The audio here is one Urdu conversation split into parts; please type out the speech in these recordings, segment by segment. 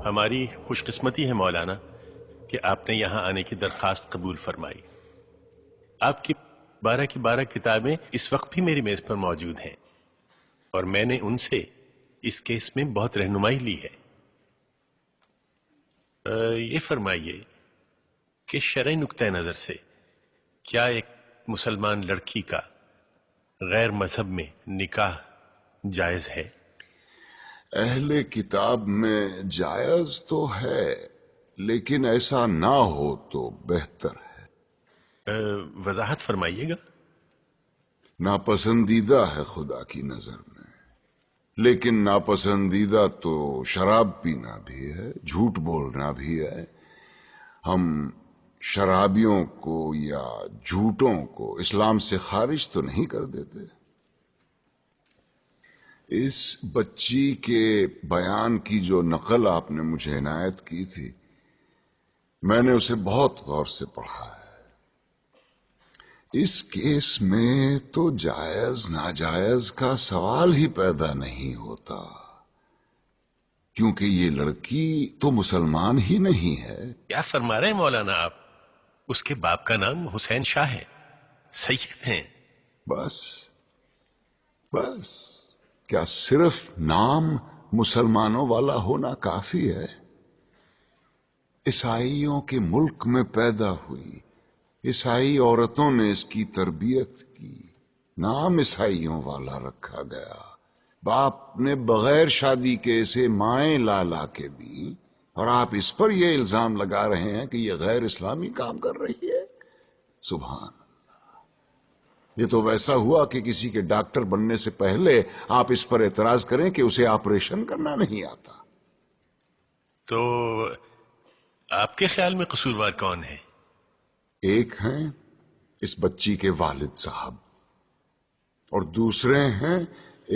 ہماری خوش قسمتی ہے مولانا کہ آپ نے یہاں آنے کی درخواست قبول فرمائی۔ آپ کی 12 کتابیں اس وقت بھی میری میز پر موجود ہیں اور میں نے ان سے اس کیس میں بہت رہنمائی لی ہے۔ یہ فرمائیے کہ شرعی نقطۂ نظر سے کیا ایک مسلمان لڑکی کا غیر مذہب میں نکاح جائز ہے؟ اہل کتاب میں جائز تو ہے، لیکن ایسا نہ ہو تو بہتر ہے۔ وضاحت فرمائیے گا۔ ناپسندیدہ ہے خدا کی نظر میں، لیکن ناپسندیدہ تو شراب پینا بھی ہے، جھوٹ بولنا بھی ہے۔ ہم شرابیوں کو یا جھوٹوں کو اسلام سے خارج تو نہیں کر دیتے۔ اس بچی کے بیان کی جو نقل آپ نے مجھے عنایت کی تھی، میں نے اسے بہت غور سے پڑھا ہے۔ اس کیس میں تو جائز ناجائز کا سوال ہی پیدا نہیں ہوتا، کیونکہ یہ لڑکی تو مسلمان ہی نہیں ہے۔ کیا فرما رہے ہیں مولانا آپ؟ اس کے باپ کا نام حسین شاہ ہے، سید ہیں۔ بس کیا صرف نام مسلمانوں والا ہونا کافی ہے؟ عیسائیوں کے ملک میں پیدا ہوئی، عیسائی عورتوں نے اس کی تربیت کی، نام عیسائیوں والا رکھا گیا، باپ نے بغیر شادی کے اسے مائیں لا کے دی، اور آپ اس پر یہ الزام لگا رہے ہیں کہ یہ غیر اسلامی کام کر رہی ہے۔ سبحان، یہ تو ویسا ہوا کہ کسی کے ڈاکٹر بننے سے پہلے آپ اس پر اعتراض کریں کہ اسے آپریشن کرنا نہیں آتا۔ تو آپ کے خیال میں قصوروار کون ہے؟ ایک ہیں اس بچی کے والد صاحب، اور دوسرے ہیں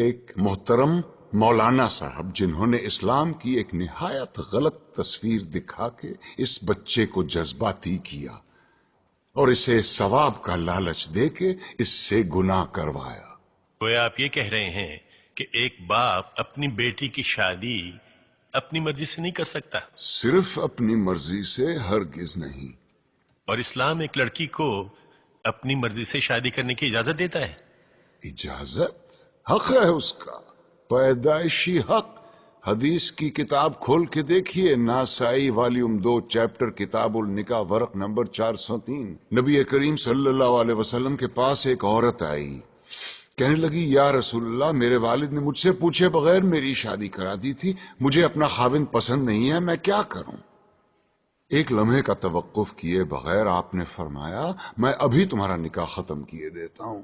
ایک محترم مولانا صاحب، جنہوں نے اسلام کی ایک نہایت غلط تصویر دکھا کے اس بچے کو جذباتی کیا اور اسے ثواب کا لالچ دے کے اس سے گناہ کروایا۔ گویا آپ یہ کہہ رہے ہیں کہ ایک باپ اپنی بیٹی کی شادی اپنی مرضی سے نہیں کر سکتا؟ صرف اپنی مرضی سے ہرگز نہیں۔ اور اسلام ایک لڑکی کو اپنی مرضی سے شادی کرنے کی اجازت دیتا ہے؟ اجازت؟ حق ہے اس کا، پیدائشی حق۔ حدیث کی کتاب کھول کے دیکھیے، ناسائی والیوم 2 چیپٹر کتاب النکاح ورق نمبر 403۔ نبی کریم صلی اللہ علیہ وسلم کے پاس ایک عورت آئی، کہنے لگی یا رسول اللہ، میرے والد نے مجھ سے پوچھے بغیر میری شادی کرا دی تھی، مجھے اپنا خاوند پسند نہیں ہے، میں کیا کروں؟ ایک لمحے کا توقف کیے بغیر آپ نے فرمایا میں ابھی تمہارا نکاح ختم کیے دیتا ہوں۔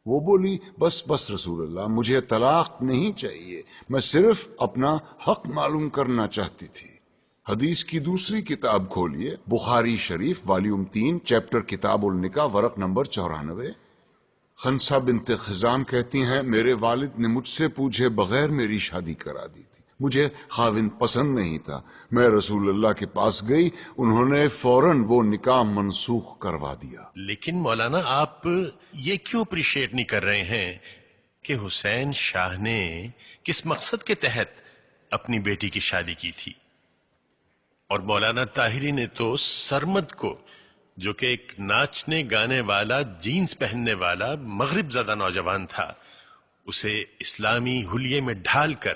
وہ بولی بس رسول اللہ، مجھے طلاق نہیں چاہیے، میں صرف اپنا حق معلوم کرنا چاہتی تھی۔ حدیث کی دوسری کتاب کھولیے، بخاری شریف والیوم 3 چیپٹر کتاب النکاح ورق نمبر 94۔ خنسا بنت خزام کہتی ہیں میرے والد نے مجھ سے پوچھے بغیر میری شادی کرا دی تھی، مجھے خاوند پسند نہیں تھا، میں رسول اللہ کے پاس گئی، انہوں نے فوراً وہ نکاح منسوخ کروا دیا۔ لیکن مولانا آپ یہ کیوں اپریشیٹ نہیں کر رہے ہیں کہ حسین شاہ نے کس مقصد کے تحت اپنی بیٹی کی شادی کی تھی؟ اور مولانا طاہری نے تو سرمد کو، جو کہ ایک ناچنے گانے والا، جینز پہننے والا مغرب زدہ نوجوان تھا، اسے اسلامی حلیے میں ڈھال کر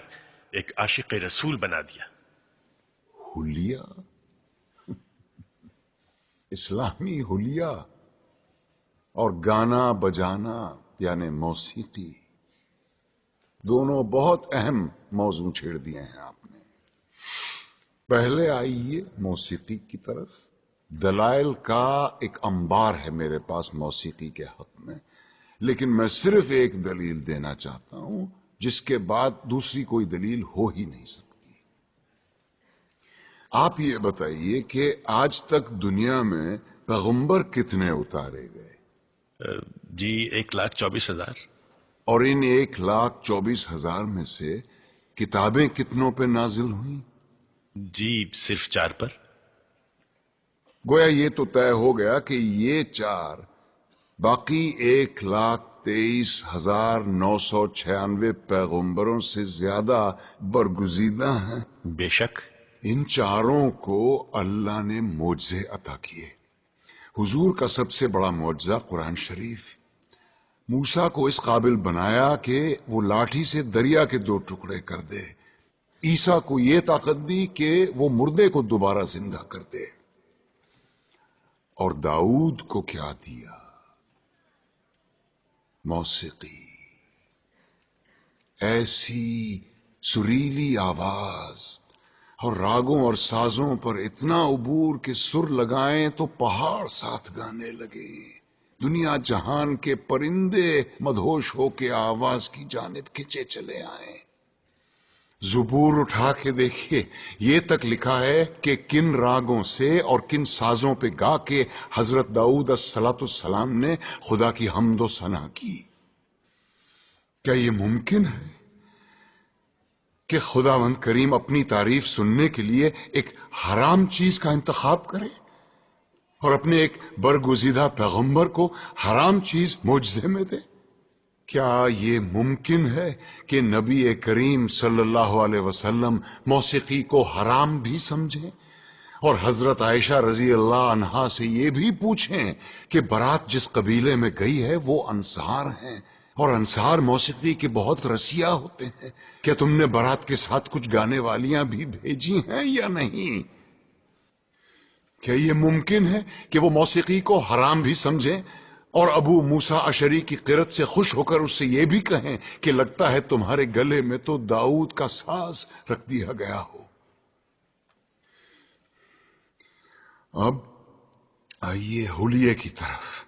ایک عاشق رسول بنا دیا۔ حلیہ؟ اسلامی حلیہ اور گانا بجانا یعنی موسیقی، دونوں بہت اہم موضوع چھیڑ دیے ہیں آپ نے۔ پہلے آئیے موسیقی کی طرف۔ دلائل کا ایک انبار ہے میرے پاس موسیقی کے حق میں، لیکن میں صرف ایک دلیل دینا چاہتا ہوں جس کے بعد دوسری کوئی دلیل ہو ہی نہیں سکتی۔ آپ یہ بتائیے کہ آج تک دنیا میں پیغمبر کتنے اتارے گئے؟ جی 1,24,000۔ اور ان 1,24,000 میں سے کتابیں کتنوں پہ نازل ہوئیں؟ جی صرف 4 پر۔ گویا یہ تو طے ہو گیا کہ یہ 4 باقی 1,23,996 پیغمبروں سے زیادہ برگزیدہ ہیں۔ بے شک۔ ان چاروں کو اللہ نے معجزے عطا کیے. حضور کا سب سے بڑا معجزہ قرآن شریف. موسیٰ کو اس قابل بنایا کہ وہ لاٹھی سے دریا کے 2 ٹکڑے کر دے. عیسیٰ کو یہ طاقت دی کہ وہ مردے کو دوبارہ زندہ کر دے. اور داؤد کو کیا دیا؟ موسیقی. ایسی سریلی آواز اور راگوں اور سازوں پر اتنا عبور کہ سر لگائیں تو پہاڑ ساتھ گانے لگے. دنیا جہان کے پرندے مدہوش ہو کے آواز کی جانب کھنچے چلے آئیں. زبور اٹھا کے دیکھیے، یہ تک لکھا ہے کہ کن راگوں سے اور کن سازوں پہ گا کے حضرت داؤد الصلاۃ السلام نے خدا کی حمد و ثنا کی. کیا یہ ممکن ہے کہ خداوند کریم اپنی تعریف سننے کے لیے ایک حرام چیز کا انتخاب کرے اور اپنے ایک برگزیدہ پیغمبر کو حرام چیز معجزے میں دے؟ کیا یہ ممکن ہے کہ نبی کریم صلی اللہ علیہ وسلم موسیقی کو حرام بھی سمجھیں اور حضرت عائشہ رضی اللہ عنہا سے یہ بھی پوچھیں کہ برات جس قبیلے میں گئی ہے وہ انصار ہیں اور انصار موسیقی کے بہت رسیا ہوتے ہیں، کیا تم نے برات کے ساتھ کچھ گانے والیاں بھی بھیجی ہیں یا نہیں؟ کیا یہ ممکن ہے کہ وہ موسیقی کو حرام بھی سمجھیں اور ابو موسیٰ اشعری کی قرت سے خوش ہو کر اس سے یہ بھی کہیں کہ لگتا ہے تمہارے گلے میں تو داؤد کا ساز رکھ دیا گیا ہو؟ اب آئیے حلیے کی طرف.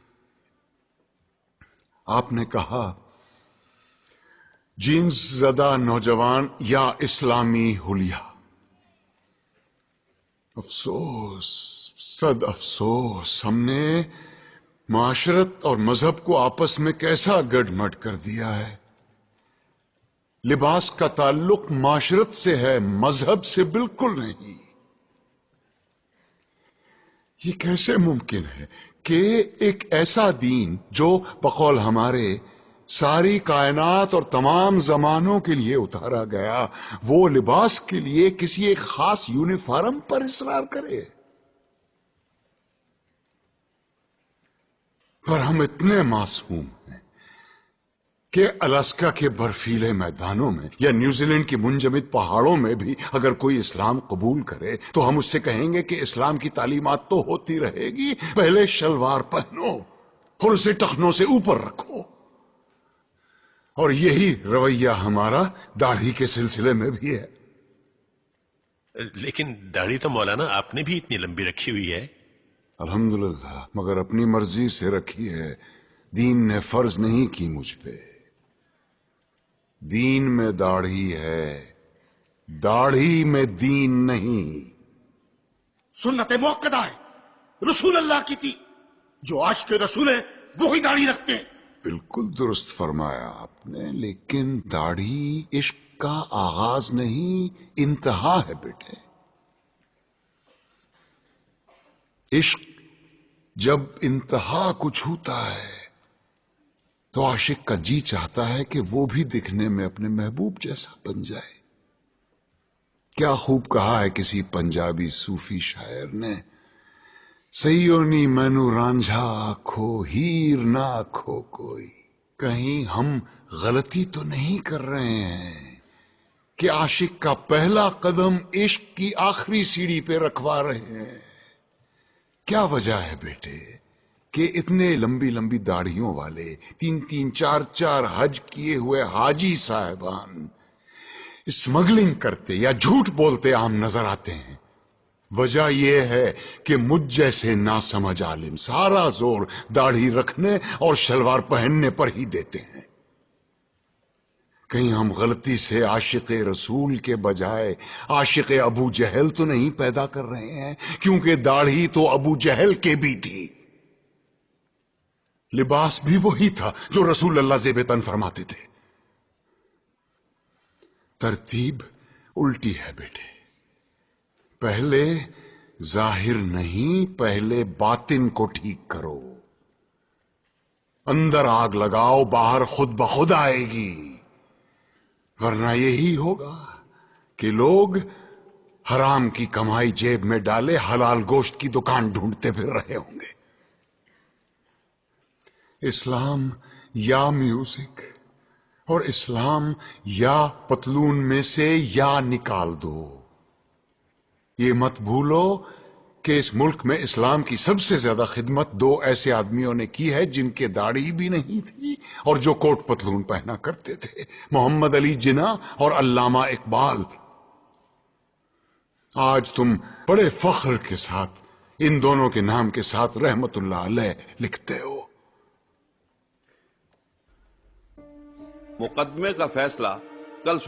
آپ نے کہا جینز زدہ نوجوان یا اسلامی حلیہ. افسوس، صد افسوس، ہم نے معاشرت اور مذہب کو آپس میں کیسا گڈ مڈ کر دیا ہے. لباس کا تعلق معاشرت سے ہے، مذہب سے بالکل نہیں. یہ کیسے ممکن ہے کہ ایک ایسا دین جو بقول ہمارے ساری کائنات اور تمام زمانوں کے لیے اتارا گیا، وہ لباس کے لیے کسی ایک خاص یونیفارم پر اصرار کرے؟ پر ہم اتنے معصوم ہیں کہ الاسکا کے برفیلے میدانوں میں یا نیوزی لینڈ کی منجمد پہاڑوں میں بھی اگر کوئی اسلام قبول کرے تو ہم اس سے کہیں گے کہ اسلام کی تعلیمات تو ہوتی رہے گی، پہلے شلوار پہنو اور اسے ٹخنوں سے اوپر رکھو. اور یہی رویہ ہمارا داڑھی کے سلسلے میں بھی ہے. لیکن داڑھی تو مولانا آپ نے بھی اتنی لمبی رکھی ہوئی ہے. الحمدللہ، مگر اپنی مرضی سے رکھی ہے، دین نے فرض نہیں کی مجھ پہ. دین میں داڑھی ہے، داڑھی میں دین نہیں. سنت موقدہ ہے، رسول اللہ کی تھی. جو آج کے رسول ہیں وہی داڑھی رکھتے ہیں. بالکل درست فرمایا آپ نے، لیکن داڑھی عشق کا آغاز نہیں، انتہا ہے بیٹے. عشق جب انتہا کو چھوتا ہے تو عاشق کا جی چاہتا ہے کہ وہ بھی دکھنے میں اپنے محبوب جیسا بن جائے. کیا خوب کہا ہے کسی پنجابی صوفی شاعر نے، سیونی مینو رانجھا آکھو ہیر نہ آکھو کوئی. کہیں ہم غلطی تو نہیں کر رہے ہیں کہ عاشق کا پہلا قدم عشق کی آخری سیڑھی پہ رکھوا رہے ہیں؟ کیا وجہ ہے بیٹے کہ اتنے لمبی لمبی داڑھیوں والے 3-3 4-4 حج کیے ہوئے حاجی صاحبان اسمگلنگ کرتے یا جھوٹ بولتے عام نظر آتے ہیں؟ وجہ یہ ہے کہ مجھ جیسے ناسمجھ عالم سارا زور داڑھی رکھنے اور شلوار پہننے پر ہی دیتے ہیں. کہیں ہم غلطی سے عاشق رسول کے بجائے عاشق ابو جہل تو نہیں پیدا کر رہے ہیں؟ کیونکہ داڑھی تو ابو جہل کے بھی تھی، لباس بھی وہی تھا جو رسول اللہ زیب تن فرماتے تھے. ترتیب الٹی ہے بیٹے. پہلے ظاہر نہیں، پہلے باطن کو ٹھیک کرو. اندر آگ لگاؤ، باہر خود بخود آئے گی. ورنہ یہی ہوگا کہ لوگ حرام کی کمائی جیب میں ڈالے حلال گوشت کی دکان ڈھونڈتے پھر رہے ہوں گے۔ اسلام یا میوزک اور اسلام یا پتلون میں سے یا نکال دو۔ یہ مت بھولو کہ اس ملک میں اسلام کی سب سے زیادہ خدمت دو ایسے آدمیوں نے کی ہے جن کے داڑھی بھی نہیں تھی اور جو کوٹ پتلون پہنا کرتے تھے، محمد علی جناح اور علامہ اقبال۔ آج تم بڑے فخر کے ساتھ ان دونوں کے نام کے ساتھ رحمت اللہ علیہ لکھتے ہو۔ مقدمے کا فیصلہ